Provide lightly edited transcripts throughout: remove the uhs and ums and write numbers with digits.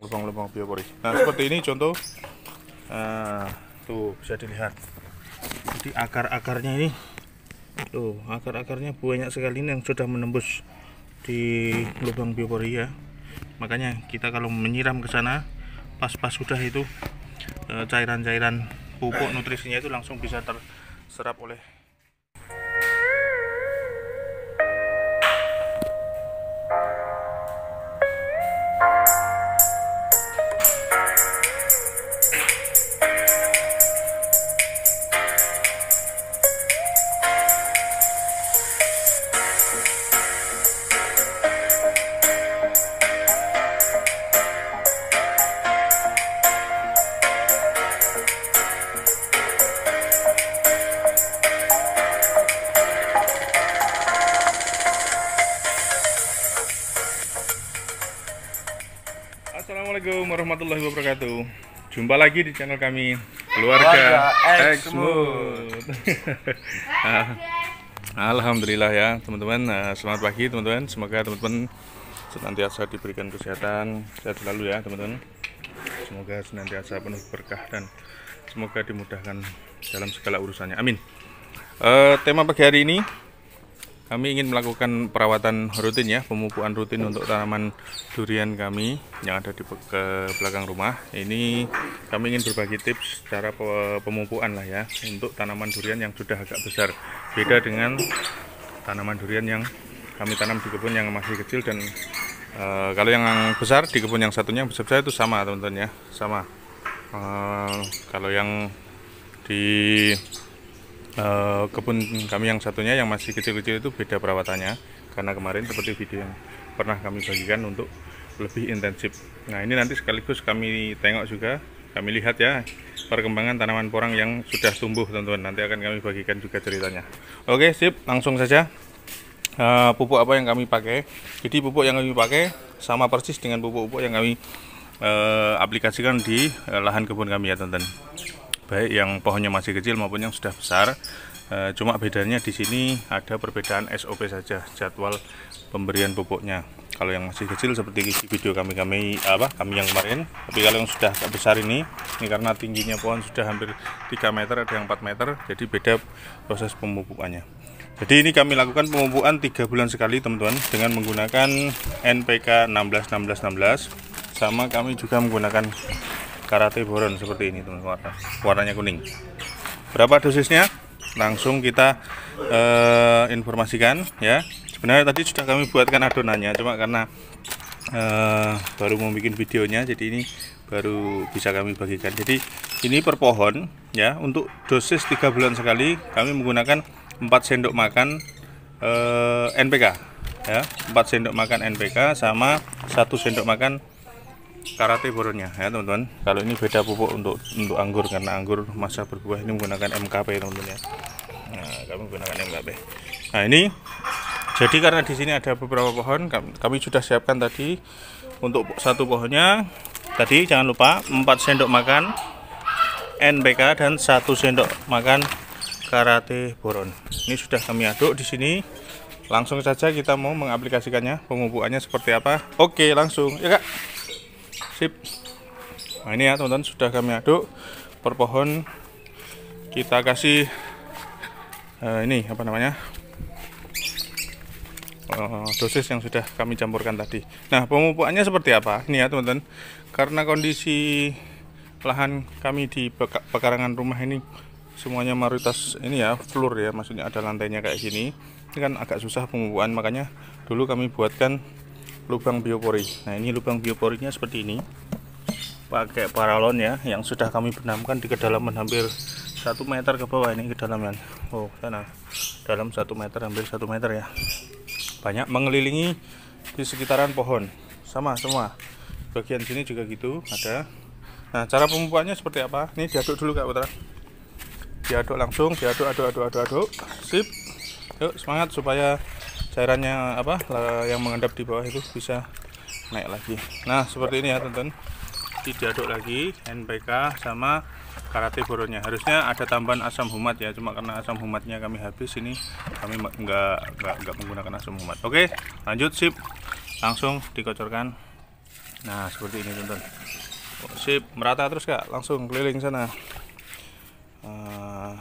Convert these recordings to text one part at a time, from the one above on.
lubang-lubang biopori. Nah seperti ini contoh. Tuh bisa dilihat. Jadi akar-akarnya ini, tuh akar-akarnya banyak sekali ini yang sudah menembus di lubang biopori ya. Makanya kita kalau menyiram ke sana, pas-pas sudah itu cairan-cairan pupuk nutrisinya itu langsung bisa terserap oleh. Assalamualaikum warahmatullahi wabarakatuh. Jumpa lagi di channel kami Keluarga Exmood. Alhamdulillah ya teman-teman. Selamat pagi teman-teman. Semoga teman-teman senantiasa diberikan kesehatan, sehat selalu ya teman-teman. Semoga senantiasa penuh berkah dan semoga dimudahkan dalam segala urusannya. Amin. Tema pagi hari ini kami ingin melakukan perawatan rutin ya, pemupukan rutin untuk tanaman durian kami yang ada di belakang rumah. Ini kami ingin berbagi tips cara pemupukan lah ya untuk tanaman durian yang sudah agak besar. Beda dengan tanaman durian yang kami tanam di kebun yang masih kecil dan kalau yang besar di kebun yang satunya besar itu sama teman-teman ya, sama. Kalau yang di kebun kami yang satunya yang masih kecil-kecil itu beda perawatannya, karena kemarin seperti video yang pernah kami bagikan untuk lebih intensif. Nah ini nanti sekaligus kami tengok juga, kami lihat ya perkembangan tanaman porang yang sudah tumbuh teman-teman. Nanti akan kami bagikan juga ceritanya. Oke sip, langsung saja. Pupuk apa yang kami pakai? Jadi pupuk yang kami pakai sama persis dengan pupuk-pupuk yang kami aplikasikan di lahan kebun kami ya teman-teman. Baik yang pohonnya masih kecil maupun yang sudah besar. Cuma bedanya di sini ada perbedaan SOP saja, jadwal pemberian pupuknya. Kalau yang masih kecil seperti di video kami yang kemarin, tapi kalau yang sudah agak besar ini karena tingginya pohon sudah hampir 3 meter, ada yang 4 meter, jadi beda proses pemupukannya. Jadi ini kami lakukan pemupukan 3 bulan sekali teman-teman dengan menggunakan NPK 16-16-16, sama kami juga menggunakan Karate boron seperti ini teman-teman, warnanya kuning. Berapa dosisnya? Langsung kita informasikan ya. Sebenarnya tadi sudah kami buatkan adonannya, cuma karena baru mau bikin videonya, jadi ini baru bisa kami bagikan. Jadi ini per pohon ya, untuk dosis 3 bulan sekali kami menggunakan 4 sendok makan NPK ya, 4 sendok makan NPK sama 1 sendok makan Karate boronnya ya teman-teman. Kalau ini beda pupuk untuk anggur, karena anggur masa berbuah ini menggunakan MKP teman-teman ya. Nah, kami menggunakan MKP. Nah ini jadi karena di sini ada beberapa pohon, kami sudah siapkan tadi untuk satu pohonnya. Tadi jangan lupa 4 sendok makan NPK dan 1 sendok makan Karate boron. Ini sudah kami aduk di sini. Langsung saja kita mau mengaplikasikannya, pemupukannya seperti apa. Oke, langsung ya Kak. Sip. Nah ini ya teman-teman, sudah kami aduk per pohon. Kita kasih ini apa namanya, dosis yang sudah kami campurkan tadi. Nah pemupukannya seperti apa ini ya teman-teman, karena kondisi lahan kami di pekarangan rumah ini semuanya mayoritas ini ya floor ya, maksudnya ada lantainya kayak gini. Ini kan agak susah pemupukan, makanya dulu kami buatkan lubang biopori. Nah ini lubang bioporinya seperti ini, pakai paralon ya, yang sudah kami benamkan di kedalaman hampir 1 meter ke bawah ini kedalaman. Oh sana dalam 1 meter, hampir 1 meter ya, banyak mengelilingi di sekitaran pohon, sama semua bagian sini juga gitu ada. Nah cara pemupukannya seperti apa? Ini diaduk dulu Kak Putra, diaduk langsung, diaduk. Sip, yuk semangat supaya cairannya yang mengendap di bawah itu bisa naik lagi. Nah seperti ini ya teman-teman, diaduk lagi NPK sama Karate boronnya. Harusnya ada tambahan asam humat ya, cuma karena asam humatnya kami habis, ini kami nggak menggunakan asam humat. Oke lanjut, sip, langsung dikocorkan. Nah seperti ini teman-teman. Sip, merata terus Kak, langsung keliling sana.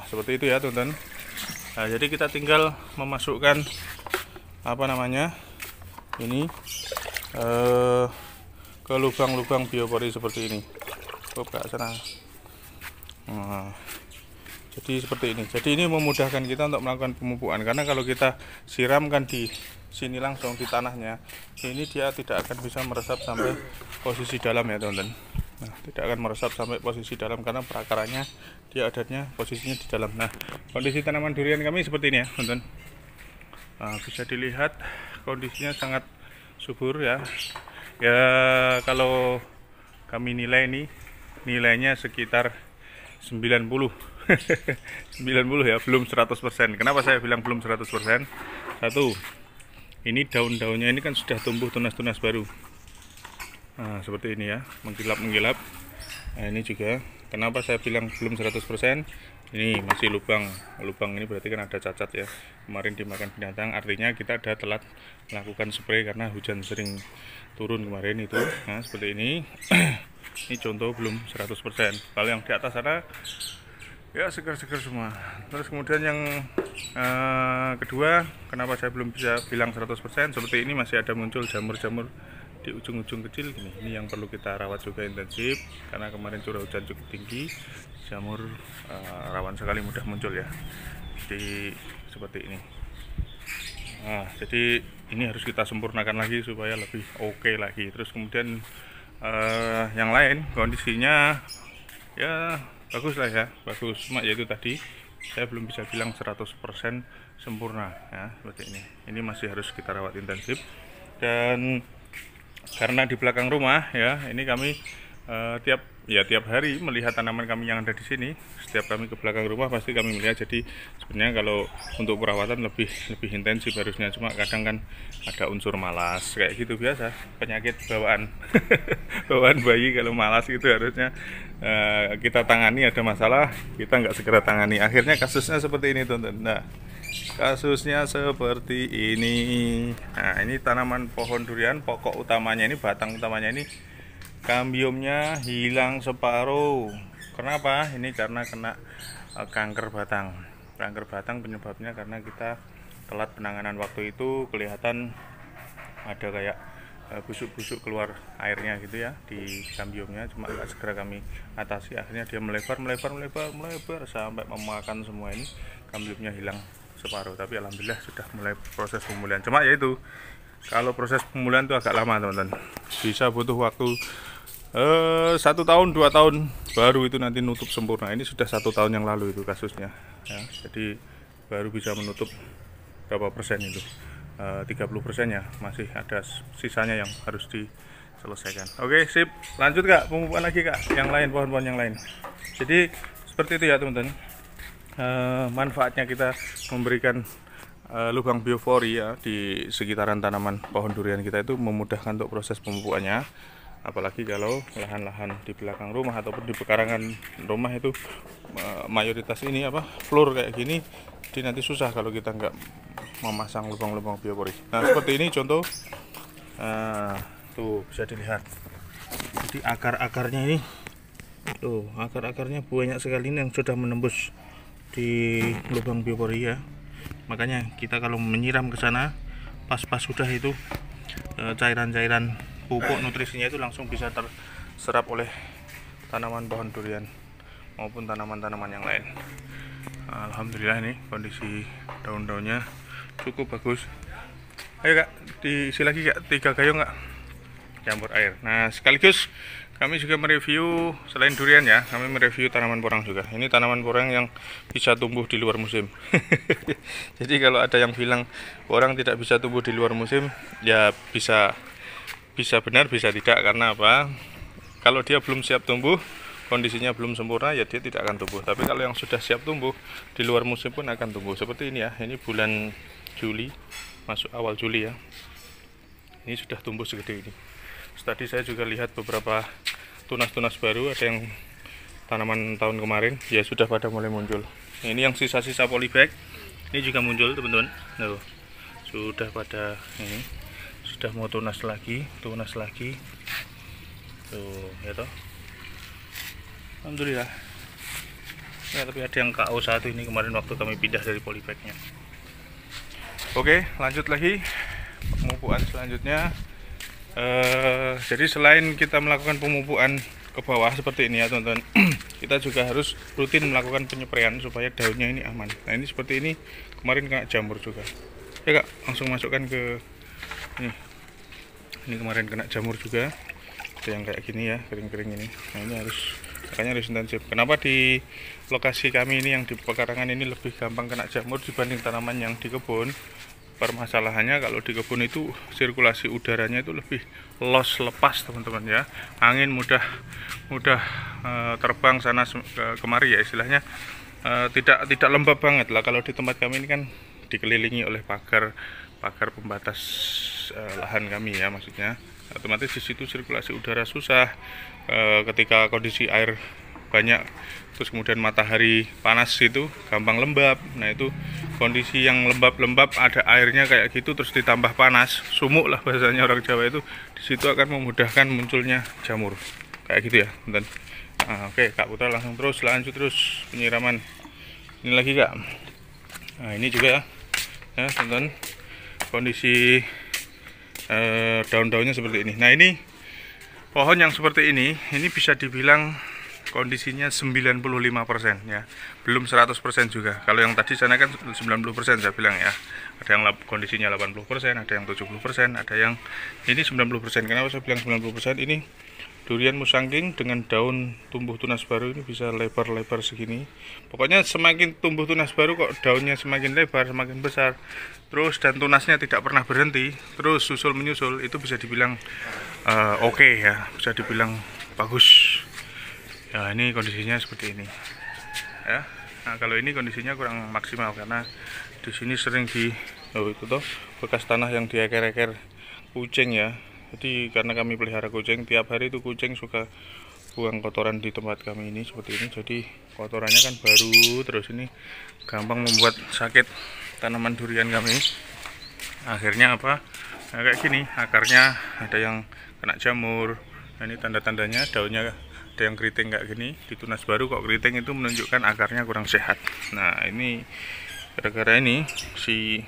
Seperti itu ya teman-teman. Nah jadi kita tinggal memasukkan apa namanya ini ke lubang-lubang biopori seperti ini. Ke sana. Nah, jadi seperti ini. Jadi ini memudahkan kita untuk melakukan pemupukan, karena kalau kita siramkan di sini langsung di tanahnya, ini dia tidak akan bisa meresap sampai posisi dalam ya teman-teman. Nah, tidak akan meresap sampai posisi dalam karena perakarannya dia adanya posisinya di dalam. Nah, kondisi tanaman durian kami seperti ini ya teman-teman. Nah, bisa dilihat kondisinya sangat subur ya. Ya kalau kami nilai ini nilainya sekitar 90 90 ya, belum 100%. Kenapa saya bilang belum 100%? Satu, ini daun-daunnya ini kan sudah tumbuh tunas-tunas baru. Nah seperti ini ya, mengkilap-mengkilap. Nah ini juga kenapa saya bilang belum 100%, ini masih lubang ini berarti kan ada cacat ya, kemarin dimakan binatang, artinya kita ada telat melakukan spray karena hujan sering turun kemarin itu. Nah seperti ini. Ini contoh belum 100%. Kalau yang di atas sana ya segar-segar semua. Terus kemudian yang kedua, kenapa saya belum bisa bilang 100%, seperti ini masih ada muncul jamur-jamur di ujung-ujung kecil gini. Ini yang perlu kita rawat juga intensif karena kemarin curah hujan cukup tinggi, jamur rawan sekali mudah muncul ya. Jadi seperti ini. Nah jadi ini harus kita sempurnakan lagi supaya lebih oke lagi. Terus kemudian yang lain kondisinya ya bagus lah ya, bagus, cuma yaitu tadi saya belum bisa bilang 100% sempurna ya, seperti ini masih harus kita rawat intensif. Dan karena di belakang rumah ya, ini kami tiap hari melihat tanaman kami yang ada di sini. Setiap kami ke belakang rumah pasti kami melihat. Jadi sebenarnya kalau untuk perawatan lebih intensif harusnya, cuma kadang kan ada unsur malas kayak gitu, biasa penyakit bawaan bawaan bayi. Kalau malas itu harusnya kita tangani, ada masalah kita nggak segera tangani, akhirnya kasusnya seperti ini teman-teman. Nah kasusnya seperti ini. Nah ini tanaman pohon durian, pokok utamanya ini, batang utamanya ini, kambiumnya hilang separuh. Kenapa? Ini karena kena kanker batang. Kanker batang penyebabnya karena kita telat penanganan waktu itu, kelihatan ada kayak busuk-busuk keluar airnya gitu ya di kambiumnya, cuma nggak segera kami atasi, akhirnya dia melebar sampai memakan semua ini, kambiumnya hilang separuh. Tapi alhamdulillah sudah mulai proses pemulihan. Cuma yaitu kalau proses pemulihan itu agak lama teman-teman, bisa butuh waktu 1 tahun 2 tahun baru itu nanti nutup sempurna. Ini sudah 1 tahun yang lalu itu kasusnya ya, jadi baru bisa menutup berapa persen itu, 30% ya, masih ada sisanya yang harus diselesaikan. Oke sip, lanjut Kak, pemupukan lagi Kak, yang lain, pohon-pohon yang lain. Jadi seperti itu ya teman-teman, manfaatnya kita memberikan lubang biopori ya di sekitaran tanaman pohon durian kita itu memudahkan untuk proses pemupukannya. Apalagi kalau lahan-lahan di belakang rumah ataupun di pekarangan rumah itu mayoritas ini floor kayak gini, jadi nanti susah kalau kita nggak memasang lubang-lubang biopori. Nah seperti ini contoh, tuh bisa dilihat. Jadi akar-akarnya ini, tuh akar-akarnya banyak sekali ini yang sudah menembus di lubang biopori ya. Makanya kita kalau menyiram ke sana pas sudah itu cairan-cairan pupuk nutrisinya itu langsung bisa terserap oleh tanaman pohon durian maupun tanaman-tanaman yang lain. Alhamdulillah ini kondisi daun-daunnya cukup bagus. Ayo Kak, diisi lagi Kak, 3 gayung Kak, campur air. Nah sekaligus kami juga mereview, selain durian ya, kami mereview tanaman porang juga. Ini tanaman porang yang bisa tumbuh di luar musim. Jadi kalau ada yang bilang porang tidak bisa tumbuh di luar musim, ya bisa benar, bisa tidak. Karena apa? Kalau dia belum siap tumbuh, kondisinya belum sempurna, ya dia tidak akan tumbuh. Tapi kalau yang sudah siap tumbuh, di luar musim pun akan tumbuh. Seperti ini ya, ini bulan Juli, masuk awal Juli ya. Ini sudah tumbuh segede ini. Tadi saya juga lihat beberapa tunas-tunas baru, ada yang tanaman tahun kemarin, ya sudah pada mulai muncul. Ini yang sisa-sisa polybag, ini juga muncul teman-teman. Tuh, sudah pada ini. Sudah mau tunas lagi. Tuh, ya toh. Alhamdulillah. Ya, tapi ada yang KO1 ini kemarin waktu kami pindah dari polybagnya. Oke, lanjut lagi pemupukan selanjutnya. Jadi selain kita melakukan pemupukan ke bawah seperti ini ya teman-teman, kita juga harus rutin melakukan penyepraian supaya daunnya ini aman. Nah ini seperti ini, kemarin kena jamur juga ya kak, langsung masukkan ke ini kemarin kena jamur juga, ada yang kayak gini ya, kering-kering ini. Nah ini makanya harus intensif. Kenapa di lokasi kami ini yang di pekarangan ini lebih gampang kena jamur dibanding tanaman yang di kebun? Permasalahannya kalau di kebun itu sirkulasi udaranya itu lebih lepas teman-teman ya, angin mudah terbang sana kemari ya istilahnya, tidak lembab banget lah. Kalau di tempat kami ini kan dikelilingi oleh pagar pembatas lahan kami ya, maksudnya otomatis di situ sirkulasi udara susah. Ketika kondisi air banyak terus kemudian matahari panas itu gampang lembab. Nah itu kondisi yang lembab ada airnya kayak gitu terus ditambah panas, sumuk lah bahasanya orang Jawa itu, di situ akan memudahkan munculnya jamur kayak gitu ya teman. Nah, oke Kak Putra langsung lanjut terus penyiraman ini lagi Kak. Nah ini juga ya teman, kondisi daun-daunnya seperti ini. Nah ini pohon yang seperti ini bisa dibilang kondisinya 95% ya, belum 100% juga. Kalau yang tadi sana kan 90% saya bilang ya, ada yang kondisinya 80%, ada yang 70%, ada yang ini 90%. Kenapa saya bilang 90%? Ini durian musangking dengan daun tumbuh tunas baru ini bisa lebar-lebar segini. Pokoknya semakin tumbuh tunas baru kok daunnya semakin lebar, semakin besar, terus dan tunasnya tidak pernah berhenti, terus susul menyusul, itu bisa dibilang oke ya, bisa dibilang bagus. Ya ini kondisinya seperti ini ya. Nah kalau ini kondisinya kurang maksimal karena di sini sering itu tuh bekas tanah yang dieker-eker kucing ya. Jadi karena kami pelihara kucing, tiap hari itu kucing suka buang kotoran di tempat kami ini seperti ini. Jadi kotorannya kan baru, terus ini gampang membuat sakit tanaman durian kami. Akhirnya apa? Nah, kayak gini, akarnya ada yang kena jamur. Nah ini tanda-tandanya daunnya ada yang keriting kayak gini, di tunas baru kok keriting, itu menunjukkan akarnya kurang sehat. Nah ini gara-gara ini si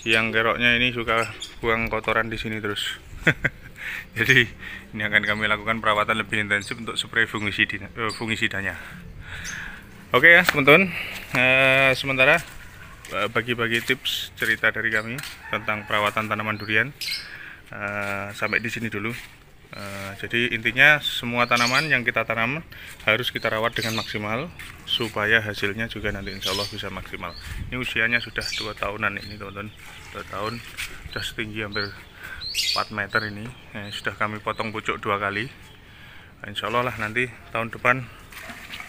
yang keroknya ini suka buang kotoran di sini terus. Jadi ini akan kami lakukan perawatan lebih intensif untuk spray fungisidanya. Oke ya teman-teman, sementara bagi-bagi tips cerita dari kami tentang perawatan tanaman durian sampai di sini dulu. Jadi intinya semua tanaman yang kita tanam harus kita rawat dengan maksimal supaya hasilnya juga nanti insya Allah bisa maksimal. Ini usianya sudah 2 tahunan ini teman-teman, 2 tahun, sudah setinggi hampir 4 meter ini. Sudah kami potong pucuk 2 kali. Insya Allah lah nanti tahun depan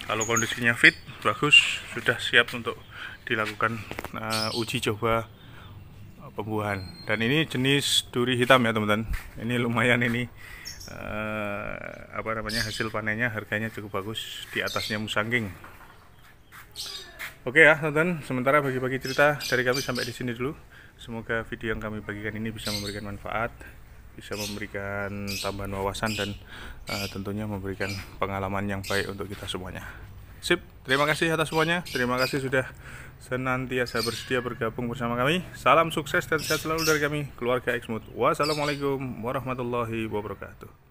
kalau kondisinya fit, bagus, sudah siap untuk dilakukan uji coba pembuahan. Dan ini jenis duri hitam ya teman-teman. Ini lumayan ini hasil panennya harganya cukup bagus, di atasnya musangking. Oke ya teman-teman, sementara bagi-bagi cerita dari kami sampai di sini dulu. Semoga video yang kami bagikan ini bisa memberikan manfaat, bisa memberikan tambahan wawasan dan tentunya memberikan pengalaman yang baik untuk kita semuanya. Sip, terima kasih atas semuanya. Terima kasih sudah senantiasa bersedia bergabung bersama kami. Salam sukses dan sehat selalu dari kami, keluarga Exmood. Wassalamualaikum warahmatullahi wabarakatuh.